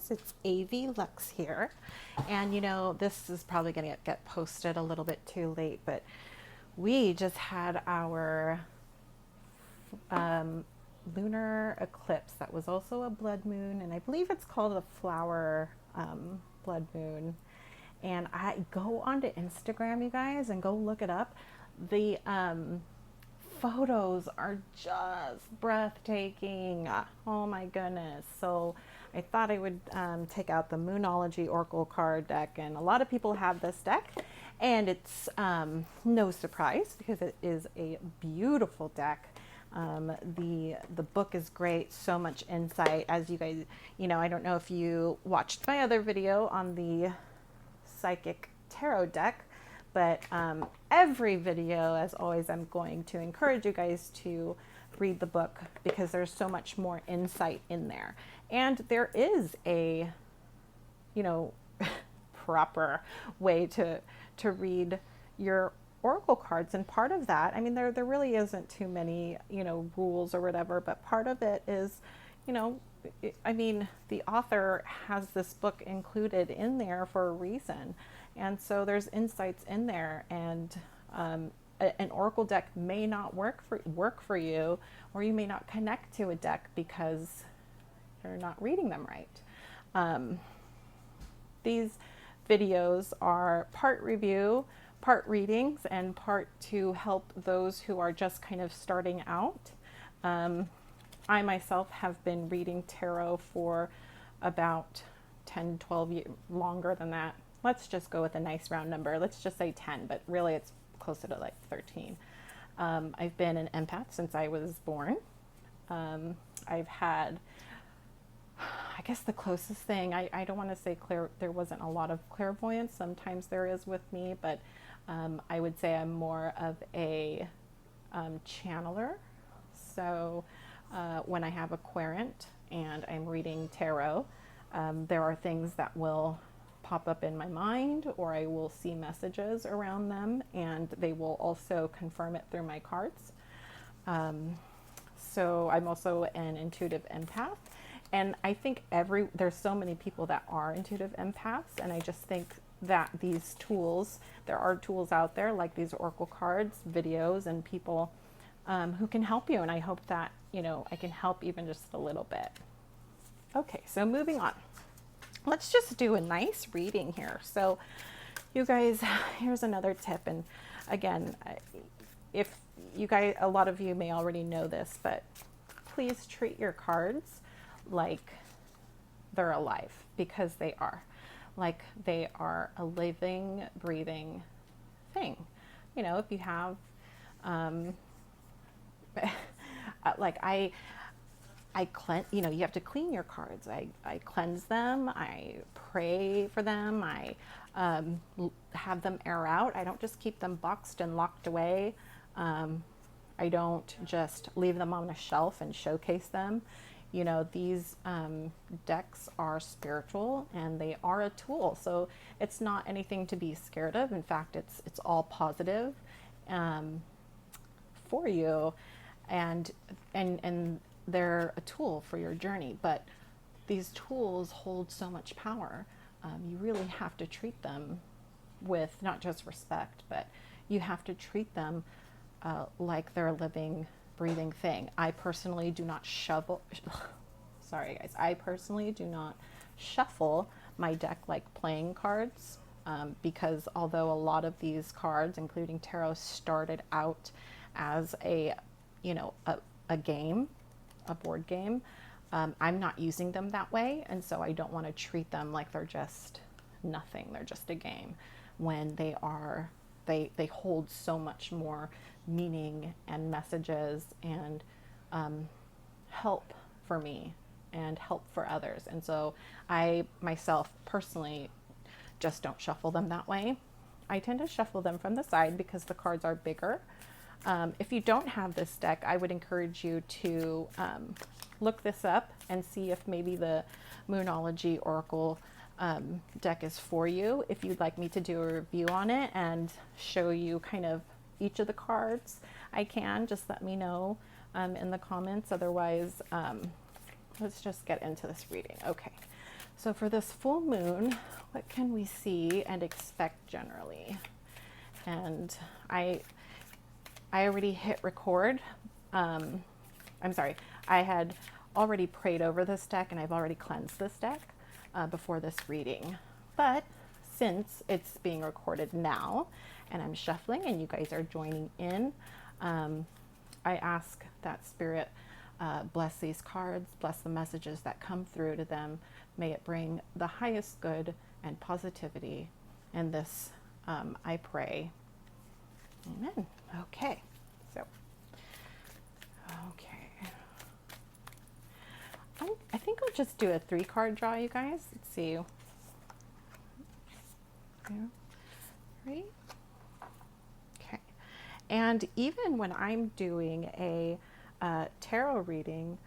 guys, it's AV Lux here. And you know, this is probably going to get posted a little bit too late, but we just had our lunar eclipse that was also a blood moon, and I believe it's called a flower blood moon. And I go onto Instagram, you guys, and go look it up. The photos are just breathtaking. Oh my goodness. So I thought I would take out the Moonology Oracle card deck, and a lot of people have this deck, and it's no surprise because it is a beautiful deck. The book is great, so much insight. As you guys, you know, I don't know if you watched my other video on the psychic tarot deck, but every video, as always, I'm going to encourage you guys to read the book because there's so much more insight in there. And there is a, you know, proper way to read your oracle cards. And part of that, I mean, there really isn't too many, you know, rules or whatever, but part of it is, you know, I mean, the author has this book included in there for a reason. And so there's insights in there, and an oracle deck may not work for you, or you may not connect to a deck because you're not reading them right. These videos are part review, part readings, and part to help those who are just kind of starting out. I myself have been reading tarot for about 10, 12 years, longer than that. Let's just go with a nice round number. Let's just say 10, but really it's closer to like 13. I've been an empath since I was born. I've had, I guess the closest thing, I don't want to say there wasn't a lot of clairvoyance. Sometimes there is with me, but I would say I'm more of a channeler. So when I have a querent and I'm reading tarot, there are things that will pop up in my mind, or I will see messages around them, and they will also confirm it through my cards. So I'm also an intuitive empath, and I think there's so many people that are intuitive empaths, and I just think that these tools, there are tools out there like these oracle cards, videos, and people who can help you, and I hope that, you know, I can help even just a little bit. Okay, so moving on. Let's just do a nice reading here. So you guys, here's another tip. And again, if you guys, a lot of you may already know this, but please treat your cards like they're alive, because they are. Like they are a living, breathing thing. You know, if you have, like I cleanse, you know, you have to clean your cards. I cleanse them, I pray for them, I have them air out. I don't just keep them boxed and locked away. I don't just leave them on a shelf and showcase them. You know, these decks are spiritual and they are a tool. So it's not anything to be scared of. In fact, it's all positive for you, and they're a tool for your journey, but these tools hold so much power. You really have to treat them with not just respect, but you have to treat them like they're a living, breathing thing. I personally do not sorry guys, I personally do not shuffle my deck like playing cards, because although a lot of these cards, including tarot, started out as a game, a board game, I'm not using them that way, and so I don't want to treat them like they're just nothing. They're just a game, when they hold so much more meaning and messages and help for me and help for others. And so I myself personally just don't shuffle them that way. I tend to shuffle them from the side because the cards are bigger. If you don't have this deck, I would encourage you to look this up and see if maybe the Moonology Oracle deck is for you. If you'd like me to do a review on it and show you kind of each of the cards, I can. Just let me know in the comments. Otherwise, let's just get into this reading. Okay, So for this full moon, what can we see and expect generally? And I already hit record. I'm sorry, I had already prayed over this deck and I've already cleansed this deck before this reading. But since it's being recorded now and I'm shuffling and you guys are joining in, I ask that Spirit bless these cards, bless the messages that come through to them. May it bring the highest good and positivity. And this, I pray. Amen. Okay. So, okay. I think I'll just do a 3-card draw, you guys. Let's see. 2, 3. Okay. And even when I'm doing a tarot reading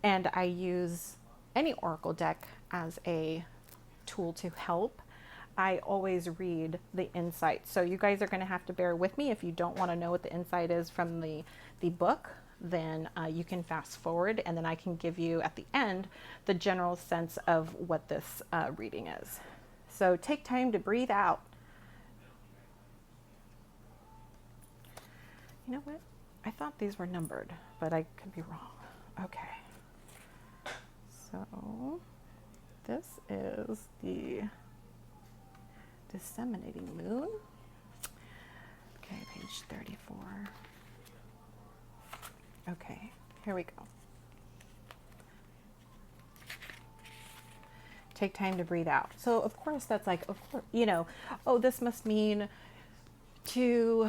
and I use any oracle deck as a tool to help, I always read the insight. So you guys are going to have to bear with me. If you don't want to know what the insight is from the book, then you can fast forward and then I can give you at the end the general sense of what this reading is. So take time to breathe out. You know what? I thought these were numbered, but I could be wrong. Okay. So this is the disseminating moon. Okay, page 34. Okay, here we go. Take time to breathe out. So of course that's like, of course, you know, oh, this must mean to,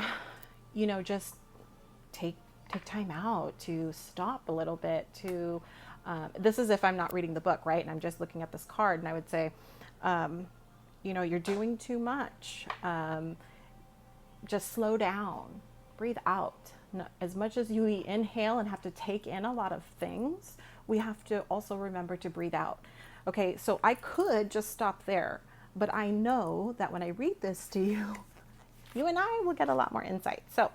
you know, just take time out, to stop a little bit, to, this is if I'm not reading the book, right? And I'm just looking at this card and I would say, you know, you're doing too much. Just slow down, breathe out. As much as you inhale and have to take in a lot of things, we have to also remember to breathe out. Okay, so I could just stop there, but I know that when I read this to you, you and I will get a lot more insight. So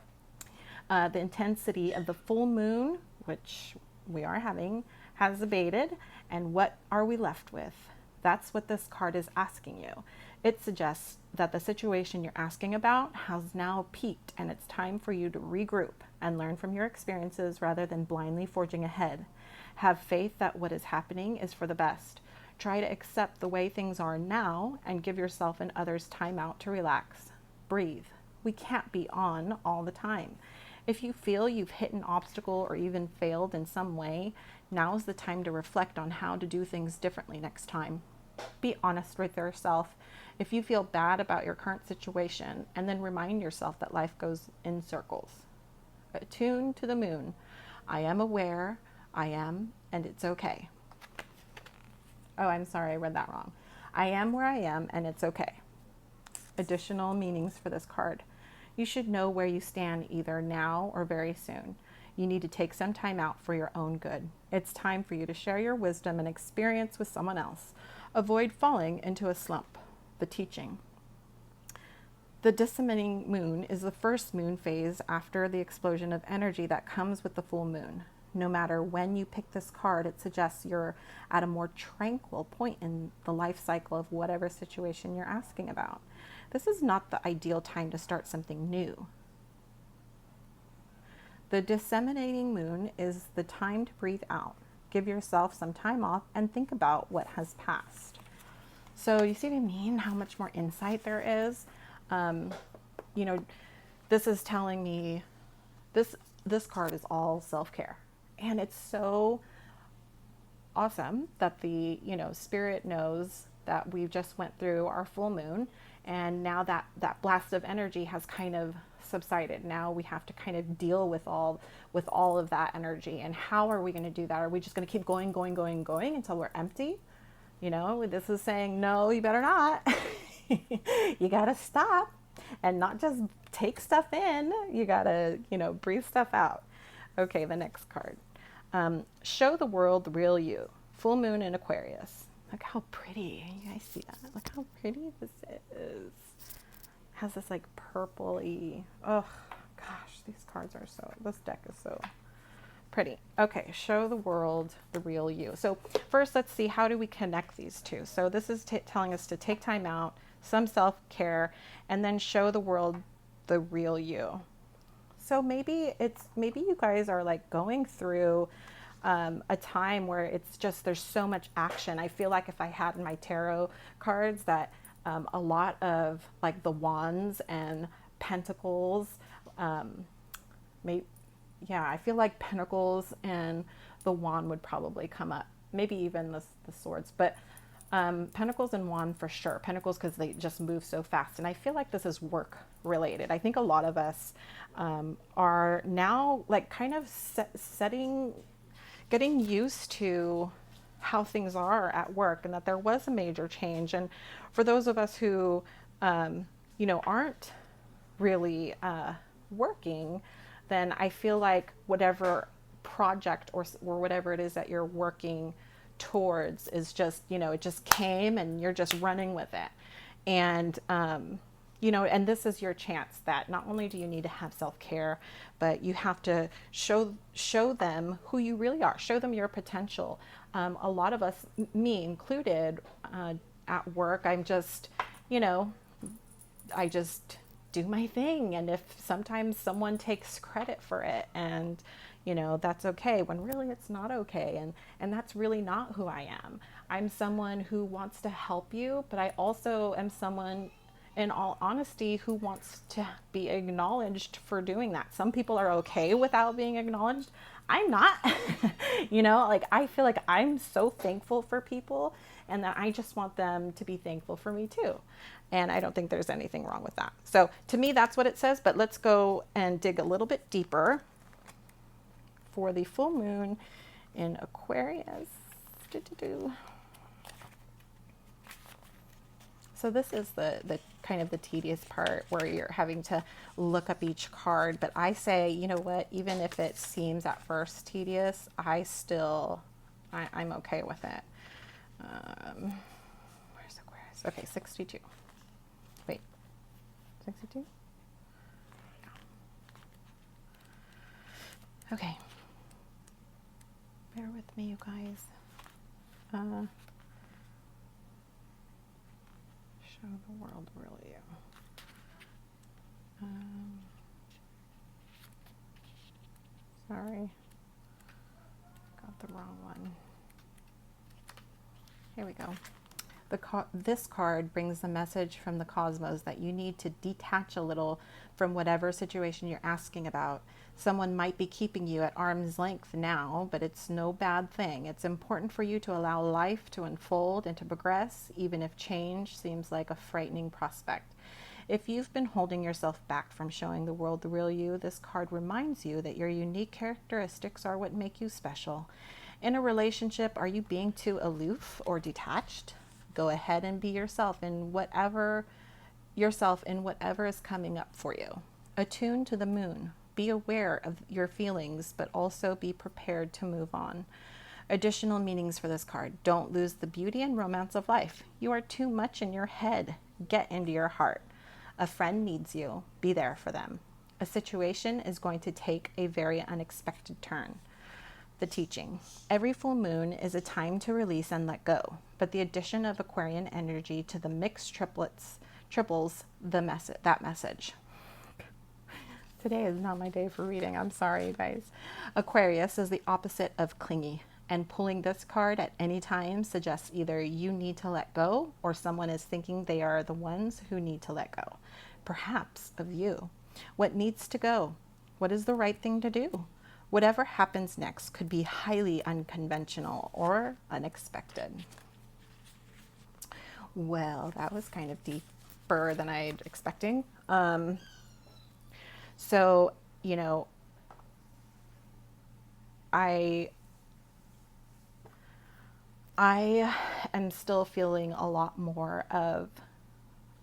the intensity of the full moon, which we are having, has abated. And what are we left with? That's what this card is asking you. It suggests that the situation you're asking about has now peaked and it's time for you to regroup and learn from your experiences rather than blindly forging ahead. Have faith that what is happening is for the best. Try to accept the way things are now and give yourself and others time out to relax. Breathe. We can't be on all the time. If you feel you've hit an obstacle or even failed in some way, now is the time to reflect on how to do things differently next time. Be honest with yourself. If you feel bad about your current situation, and then remind yourself that life goes in circles. Attune to the moon. I am aware, I am, and it's okay. Oh, I'm sorry, I read that wrong. I am where I am, and it's okay. Additional meanings for this card. You should know where you stand either now or very soon. You need to take some time out for your own good. It's time for you to share your wisdom and experience with someone else. Avoid falling into a slump. The teaching. The disseminating moon is the first moon phase after the explosion of energy that comes with the full moon. No matter when you pick this card, it suggests you're at a more tranquil point in the life cycle of whatever situation you're asking about. This is not the ideal time to start something new. The disseminating moon is the time to breathe out. Give yourself some time off and think about what has passed. So you see what I mean? How much more insight there is. You know, this is telling me this card is all self-care. And it's so awesome that the, you know, Spirit knows that we just went through our full moon and now that blast of energy has kind of subsided. Now we have to kind of deal with all of that energy. And how are we going to do that? Are we just going to keep going until we're empty? You know, this is saying, no, you better not. You got to stop and not just take stuff in. You got to, you know, breathe stuff out. Okay, the next card. Show the world the real you. Full moon in Aquarius. Look how pretty. You guys see that? Look how pretty this is. It has this like purpley. Oh, gosh, these cards are so, this deck is so Pretty. Okay, show the world the real you. So first, let's see, how do we connect these two? So this is telling us to take time out, some self-care, and then show the world the real you. So maybe you guys are like going through a time where it's just there's so much action. I feel like if I had in my tarot cards that a lot of like the wands and pentacles, maybe, yeah, I feel like pentacles and the wand would probably come up. Maybe even the swords, but pentacles and wand for sure. Pentacles because they just move so fast. And I feel like this is work related. I think a lot of us are now like kind of getting used to how things are at work, and that there was a major change. And for those of us who, aren't really working, then I feel like whatever project or whatever it is that you're working towards is just, it just came and you're just running with it. And, and this is your chance that not only do you need to have self-care, but you have to show them who you really are, show them your potential. A lot of us, me included, at work, I'm just, I just do my thing. And if sometimes someone takes credit for it, and that's okay, when really it's not okay. And that's really not who I am. I'm someone who wants to help you, but I also am someone, in all honesty, who wants to be acknowledged for doing that. Some people are okay without being acknowledged. I'm not. Like I feel like I'm so thankful for people, and that I just want them to be thankful for me too. And I don't think there's anything wrong with that. So to me, that's what it says, but let's go and dig a little bit deeper for the full moon in Aquarius. So this is the kind of the tedious part where you're having to look up each card. But I say, you know what, even if it seems at first tedious, I'm okay with it. Where's Aquarius? Okay, 62. Wait, 62? Okay. Bear with me, you guys. Show the world really you. Sorry, got the wrong one. Here we go. This card brings the message from the cosmos that you need to detach a little from whatever situation you're asking about. Someone might be keeping you at arm's length now, but it's no bad thing. It's important for you to allow life to unfold and to progress, even if change seems like a frightening prospect. If you've been holding yourself back from showing the world the real you, this card reminds you that your unique characteristics are what make you special. In a relationship, are you being too aloof or detached? Go ahead and be yourself in whatever is coming up for you. Attune to the moon. Be aware of your feelings, but also be prepared to move on. Additional meanings for this card. Don't lose the beauty and romance of life. You are too much in your head. Get into your heart. A friend needs you. Be there for them. A situation is going to take a very unexpected turn. The teaching. Every full moon is a time to release and let go, but the addition of Aquarian energy to the mixed triples that message. Today is not my day for reading. I'm sorry, you guys. Aquarius is the opposite of clingy, and pulling this card at any time suggests either you need to let go or someone is thinking they are the ones who need to let go. Perhaps of you. What needs to go? What is the right thing to do? Whatever happens next could be highly unconventional or unexpected. Well, that was kind of deeper than I'd expecting. So, I am still feeling a lot more of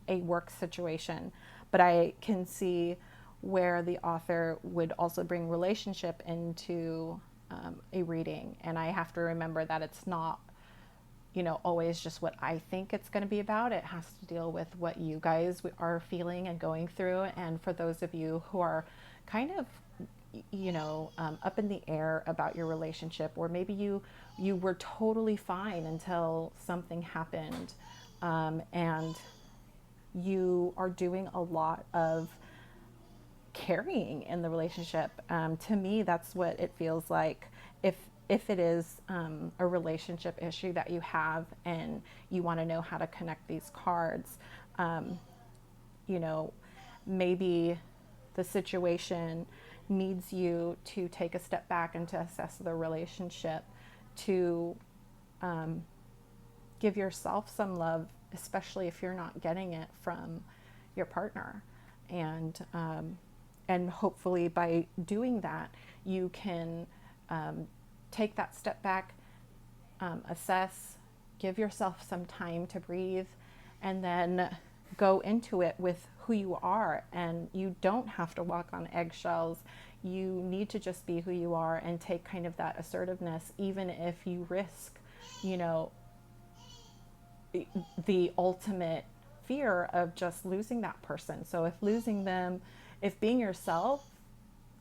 a work situation, but I can see where the author would also bring relationship into a reading. And I have to remember that it's not, always just what I think it's going to be about. It has to deal with what you guys are feeling and going through. And for those of you who are kind of up in the air about your relationship, or maybe you were totally fine until something happened, and you are doing a lot of carrying in the relationship. To me, that's what it feels like. If it is a relationship issue that you have, and you want to know how to connect these cards, you know, maybe the situation needs you to take a step back and to assess the relationship, to give yourself some love, especially if you're not getting it from your partner. And hopefully by doing that, you can take that step back, assess, give yourself some time to breathe, and then go into it with who you are. And you don't have to walk on eggshells. You need to just be who you are and take kind of that assertiveness, even if you risk, the ultimate fear of just losing that person. So if being yourself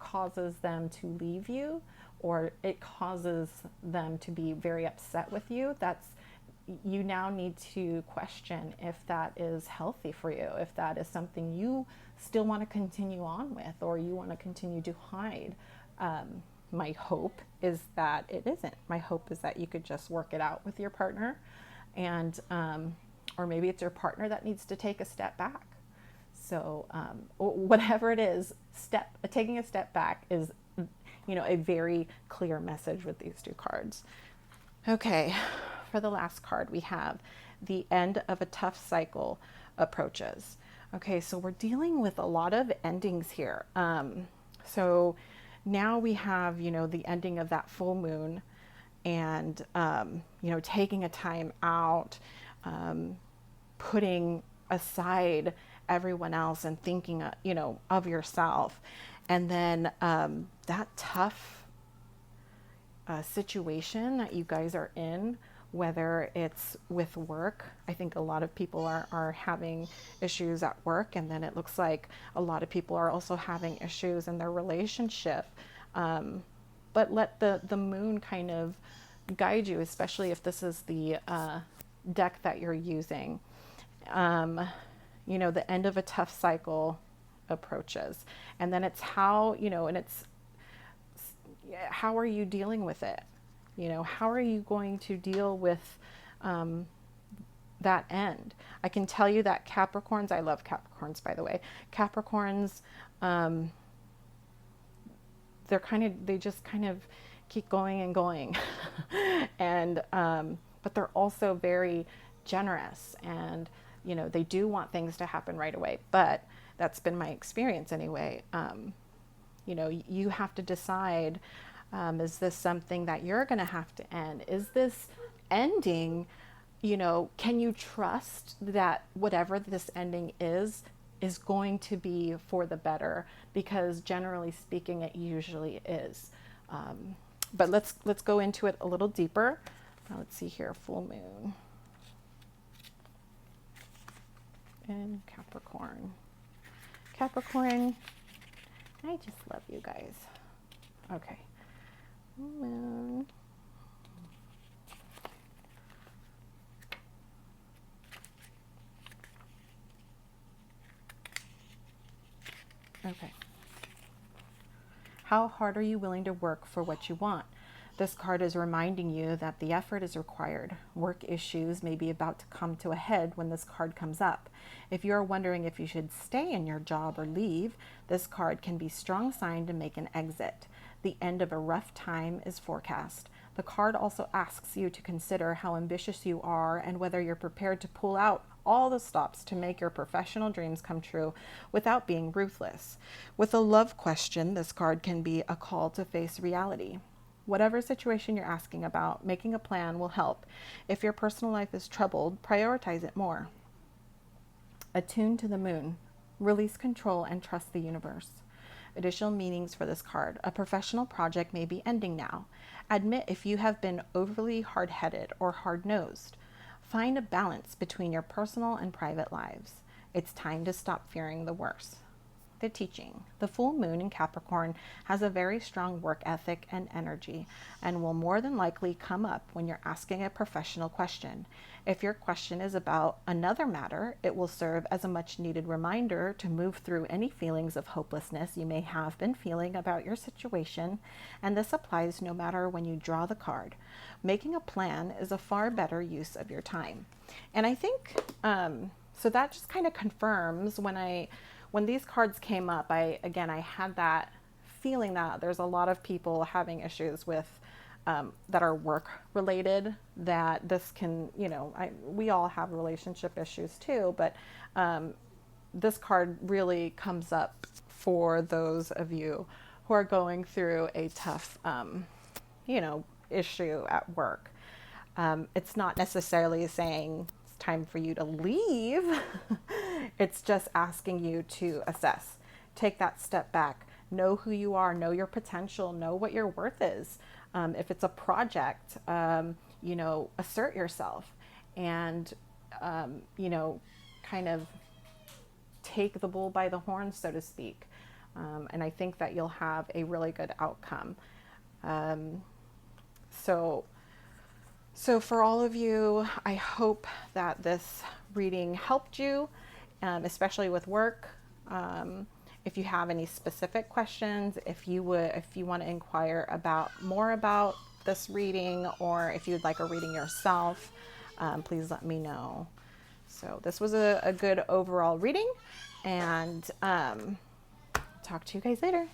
causes them to leave you, or it causes them to be very upset with you, you now need to question if that is healthy for you, if that is something you still want to continue on with, or you want to continue to hide. My hope is that it isn't. My hope is that you could just work it out with your partner, and or maybe it's your partner that needs to take a step back. So whatever it is, taking a step back is, a very clear message with these two cards. Okay, for the last card, we have the end of a tough cycle approaches. Okay, so we're dealing with a lot of endings here. So now we have, the ending of that full moon, and, taking a time out, putting aside everyone else and thinking, of yourself. And then that tough situation that you guys are in, whether it's with work. I think a lot of people are having issues at work, and then it looks like a lot of people are also having issues in their relationship. But let the moon kind of guide you, especially if this is the deck that you're using. The end of a tough cycle approaches. And then it's how, how are you dealing with it? How are you going to deal with that end? I can tell you that Capricorns, I love Capricorns, by the way. Capricorns, they just kind of keep going and going. And, but they're also very generous, and, they do want things to happen right away. But that's been my experience anyway. You have to decide, is this something that you're going to have to end? Is this ending, can you trust that whatever this ending is going to be for the better? Because generally speaking, it usually is. But let's go into it a little deeper. Let's see here, full moon and Capricorn. Capricorn, I just love you guys. Okay. Moon. Okay. How hard are you willing to work for what you want? This card is reminding you that the effort is required. Work issues may be about to come to a head when this card comes up. If you are wondering if you should stay in your job or leave, this card can be a strong sign to make an exit. The end of a rough time is forecast. The card also asks you to consider how ambitious you are and whether you're prepared to pull out all the stops to make your professional dreams come true without being ruthless. With a love question, this card can be a call to face reality. Whatever situation you're asking about, making a plan will help. If your personal life is troubled, prioritize it more. Attune to the moon. Release control and trust the universe. Additional meanings for this card. A professional project may be ending now. Admit if you have been overly hard-headed or hard-nosed. Find a balance between your personal and private lives. It's time to stop fearing the worst. The teaching. The full moon in Capricorn has a very strong work ethic and energy and will more than likely come up when you're asking a professional question. If your question is about another matter, it will serve as a much needed reminder to move through any feelings of hopelessness you may have been feeling about your situation, and this applies no matter when you draw the card. Making a plan is a far better use of your time. And I think, so that just kind of confirms when these cards came up, I had that feeling that there's a lot of people having issues with that are work related, that this can, we all have relationship issues too, but this card really comes up for those of you who are going through a tough, issue at work. It's not necessarily saying it's time for you to leave. It's just asking you to assess, take that step back, know who you are, know your potential, know what your worth is. If it's a project, assert yourself and, kind of take the bull by the horns, so to speak. And I think that you'll have a really good outcome. So for all of you, I hope that this reading helped you, especially with work. If you have any specific questions, if you want to inquire more about this reading, or if you'd like a reading yourself, please let me know. So this was a good overall reading, and talk to you guys later.